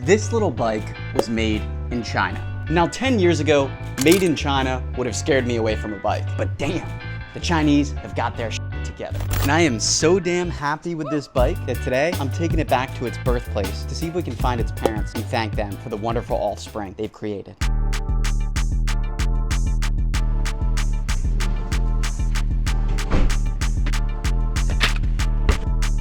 This little bike was made in China. Now 10 years ago, made in China would have scared me away from a bike. But damn, the Chinese have got their shit together. And I am so damn happy with this bike that today I'm taking it back to its birthplace to see if we can find its parents and thank them for the wonderful offspring they've created.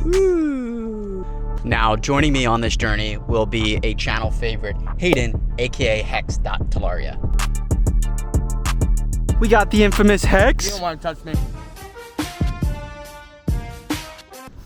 Woo. Now, joining me on this journey will be a channel favorite, Hayden, aka Hex.Talaria. We got the infamous Hex. You don't want to touch me.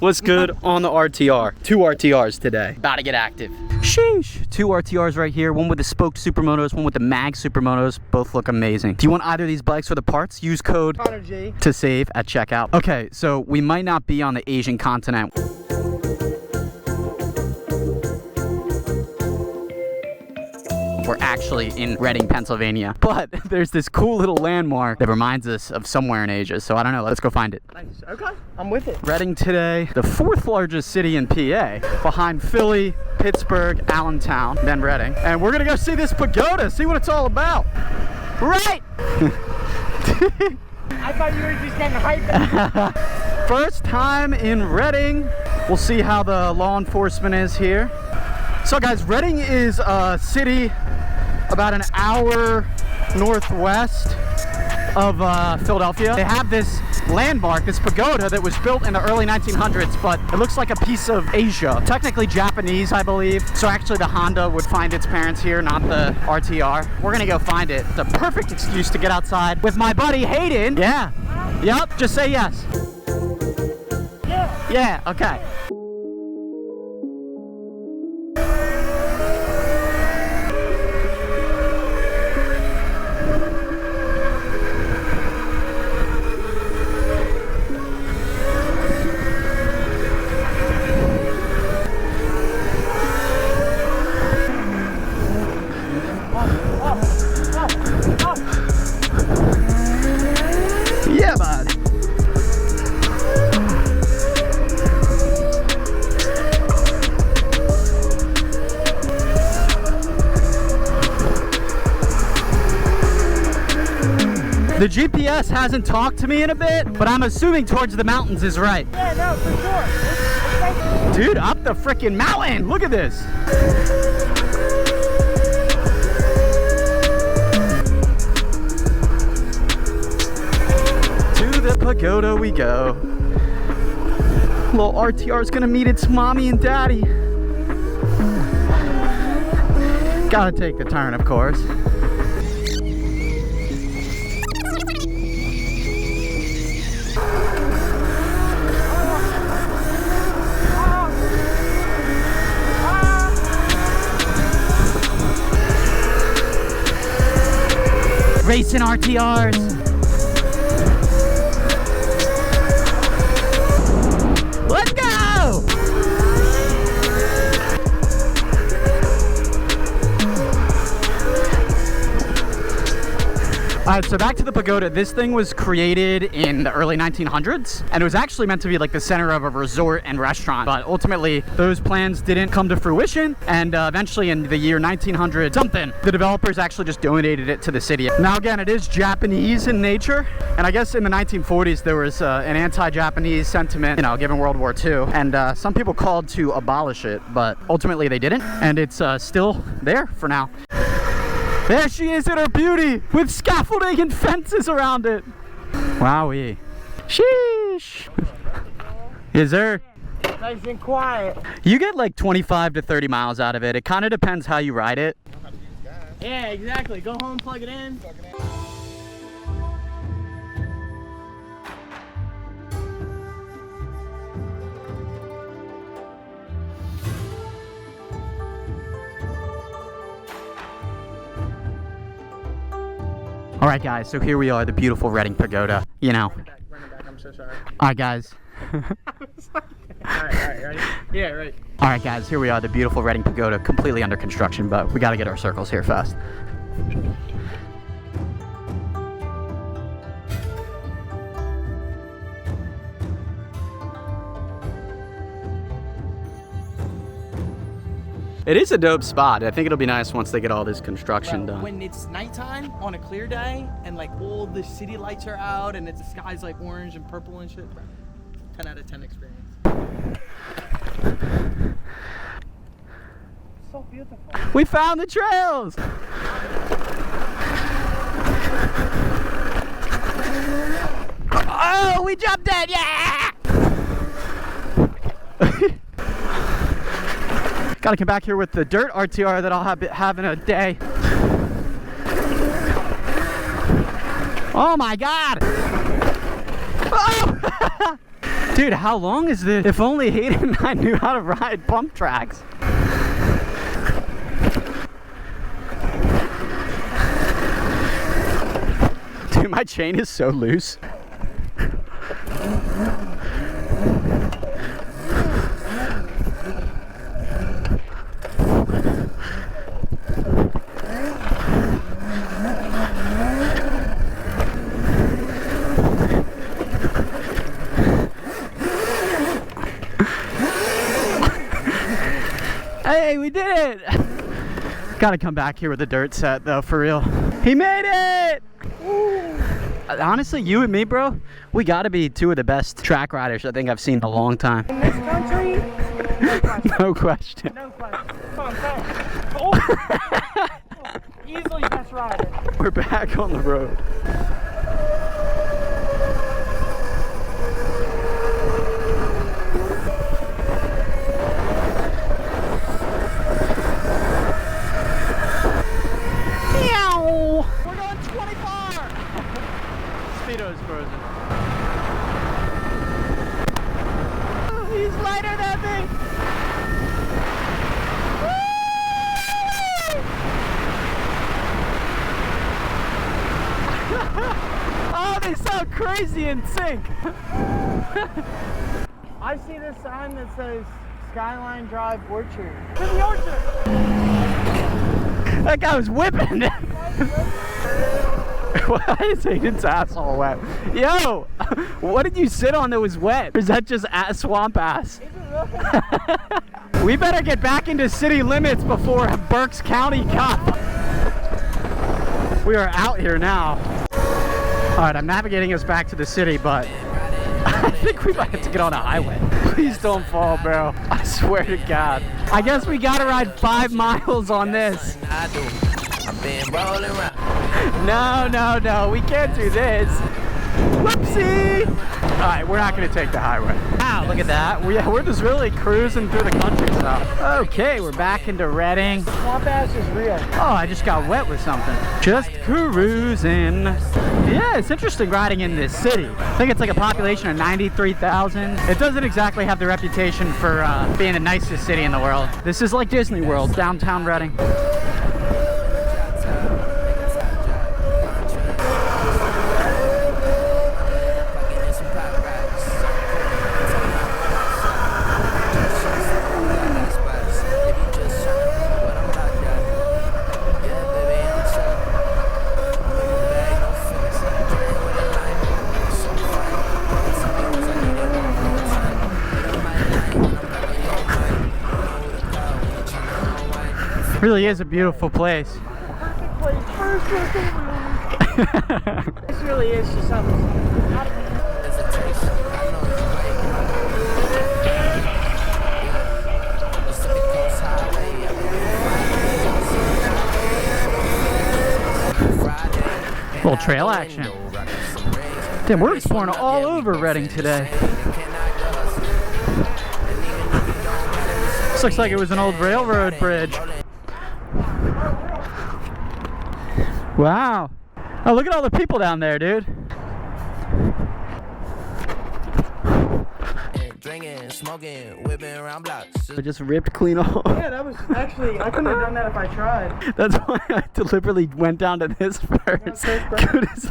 What's good on the RTR? 2 RTRs today. About to get active. Sheesh. 2 RTRs right here. One with the spoked supermotos, one with the mag supermotos. Both look amazing. Do you want either of these bikes for the parts? Use code ConnorG to save at checkout. Okay, so we might not be on the Asian continent. We're actually in Reading, Pennsylvania. But there's this cool little landmark that reminds us of somewhere in Asia. So I don't know, let's go find it. Nice. Okay, I'm with it. Reading today, the 4th largest city in PA, behind Philly, Pittsburgh, Allentown, then Reading. And we're gonna go see this pagoda, see what it's all about. Right! I thought you were just getting hyped. First time in Reading. We'll see how the law enforcement is here. So guys, Reading is a city about an hour northwest of Philadelphia. They have this landmark, this pagoda that was built in the early 1900s, but it looks like a piece of Asia. Technically Japanese, I believe. So actually the Honda would find its parents here, not the RTR. We're gonna go find it. It's a perfect excuse to get outside with my buddy Hayden. Yeah. Yep, just say yes. Yeah. Yeah, okay. Yeah, bud. The GPS hasn't talked to me in a bit, but I'm assuming towards the mountains is right. Yeah, no, for sure. Dude, up the freaking mountain! Look at this! To the pagoda we go. Little RTR's gonna meet its mommy and daddy. Gotta take the turn, of course. Racing RTRs. Let's go! Alright, so back to the pagoda. This thing was created in the early 1900s, and it was actually meant to be like the center of a resort and restaurant, but ultimately those plans didn't come to fruition, and eventually in the year 1900 something, the developers actually just donated it to the city. Now again, it is Japanese in nature, and I guess in the 1940s there was an anti-Japanese sentiment, you know, given World War II, and some people called to abolish it, but ultimately they didn't, and it's still there for now. There she is in her beauty, with scaffolding and fences around it. Wowee. Sheesh. Is there? Nice and quiet. You get like 25 to 30 miles out of it. It kind of depends how you ride it. Yeah, exactly. Go home, plug it in. All right, guys, so here we are, the beautiful Reading Pagoda, you know. Run it back, I'm so sorry. All right, guys. Alright, ready? Yeah, right. All right, guys, here we are, the beautiful Reading Pagoda, completely under construction, but we got to get our circles here fast. It is a dope spot. I think it'll be nice once they get all this construction done. When it's nighttime on a clear day and like all the city lights are out and the sky's like orange and purple and shit, bro. 10 out of 10 experience. So beautiful. We found the trails! Oh, we jumped it! Yeah! Gotta come back here with the dirt RTR that I'll have in a day. Oh my god! Oh! Dude, how long is this? If only Hayden and I knew how to ride pump tracks. Dude, my chain is so loose. Hey, we did it! Gotta come back here with a dirt set though, for real. He made it! Honestly, you and me, bro, we gotta be two of the best track riders I think I've seen in a long time. In this country, no question. No question. Come on, oh. Easily best rider. We're back on the road. We're going 24! Speedo's frozen. Oh, he's lighter than me! Oh, they sound crazy in sync! I see this sign that says Skyline Drive Orchard. To the orchard! That guy was whipping it! Why is Hayden's asshole wet? Yo! What did you sit on that was wet? Or is that just swamp ass? We better get back into city limits before Berks County Cup. We are out here now. Alright, I'm navigating us back to the city, but I think we might have to get on a highway. Please don't fall, bro. I swear to God. I guess we gotta ride 5 miles on this. No, we can't do this. Whoopsie! Alright, we're not gonna take the highway. Wow, look at that. We're just really cruising through the country stuff. Okay, we're back into Reading. Swamp ass is real. Oh, I just got wet with something. Just cruising. Yeah, it's interesting riding in this city. I think it's like a population of 93,000. It doesn't exactly have the reputation for being the nicest city in the world. This is like Disney World, downtown Reading. Really is a beautiful place. Perfect place. First This really is just something. Little trail action. Damn, we're exploring all over Reading today. This looks like it was an old railroad bridge. Wow. Oh, look at all the people down there, dude. Drinking, smoking, whipping around blocks. It just ripped clean off. Yeah, that was actually, I couldn't have done that if I tried. That's why I deliberately went down to this first. Goodness.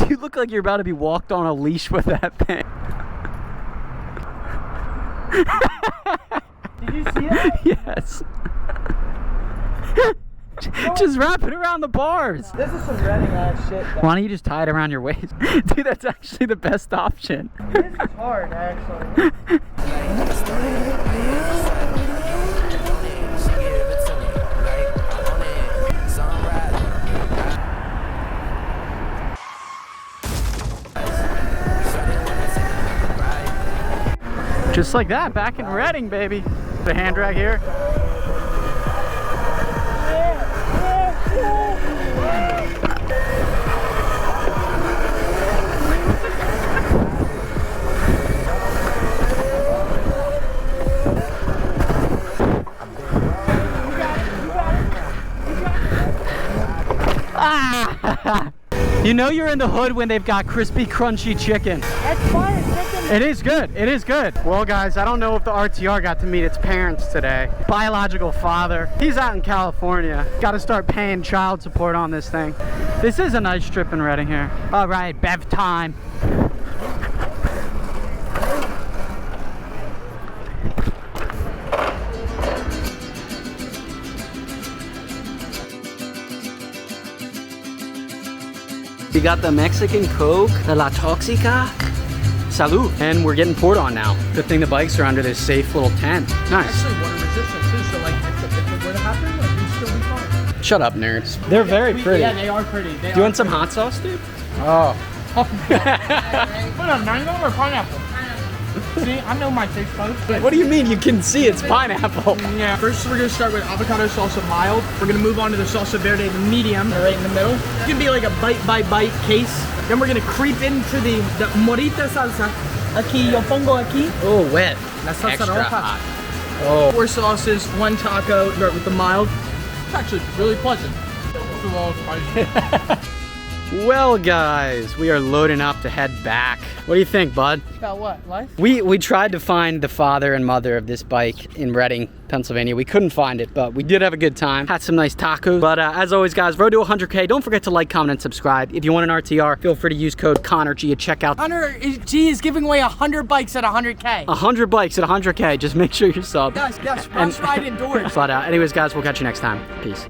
You look like you're about to be walked on a leash with that thing. Did you see that? Yes. Just wrap it around the bars. This is some Reading ass shit, though. Why don't you just tie it around your waist? Dude, that's actually the best option. This is hard, actually. Just like that, back in Reading, baby. The hand drag here. Ah! You know you're in the hood when they've got crispy, crunchy chicken. That's fire chicken. It is good. It is good. Well, guys, I don't know if the RTR got to meet its parents today. Biological father. He's out in California. Got to start paying child support on this thing. This is a nice trip in Reading here. All right, Bev time. We got the Mexican Coke, the La Toxica. Salud. And we're getting poured on now. Good thing the bikes are under this safe little tent. Nice. Actually, water resistant too, so like if it were to happen, like we'd still be fine. Shut up, nerds. They're very pretty. Yeah, they are pretty. Do you want some hot sauce, dude? Oh. Put a mango or pineapple? See, I know my taste buds. What do you mean you can see it's pineapple? Yeah, first we're gonna start with avocado salsa mild. We're gonna move on to the salsa verde medium, right in the middle. It's gonna be like a bite by bite case. Then we're gonna creep into the morita salsa. Aquí, yo pongo aquí. Oh, wet. La salsa Extra roja. hot. Oh. 4 sauces, 1 taco, start with the mild. It's actually really pleasant. It's a little spicy. Well, guys, we are loading up to head back. What do you think, bud? About what, life? We tried to find the father and mother of this bike in Reading, Pennsylvania. We couldn't find it, but we did have a good time. Had some nice tacos. But as always, guys, road to 100K. Don't forget to like, comment, and subscribe. If you want an RTR, feel free to use code ConnorG at checkout. ConnorG is giving away 100 bikes at 100K. 100 bikes at 100K. Just make sure you're subbed. Yes, rush ride indoors. But anyways, guys, we'll catch you next time. Peace.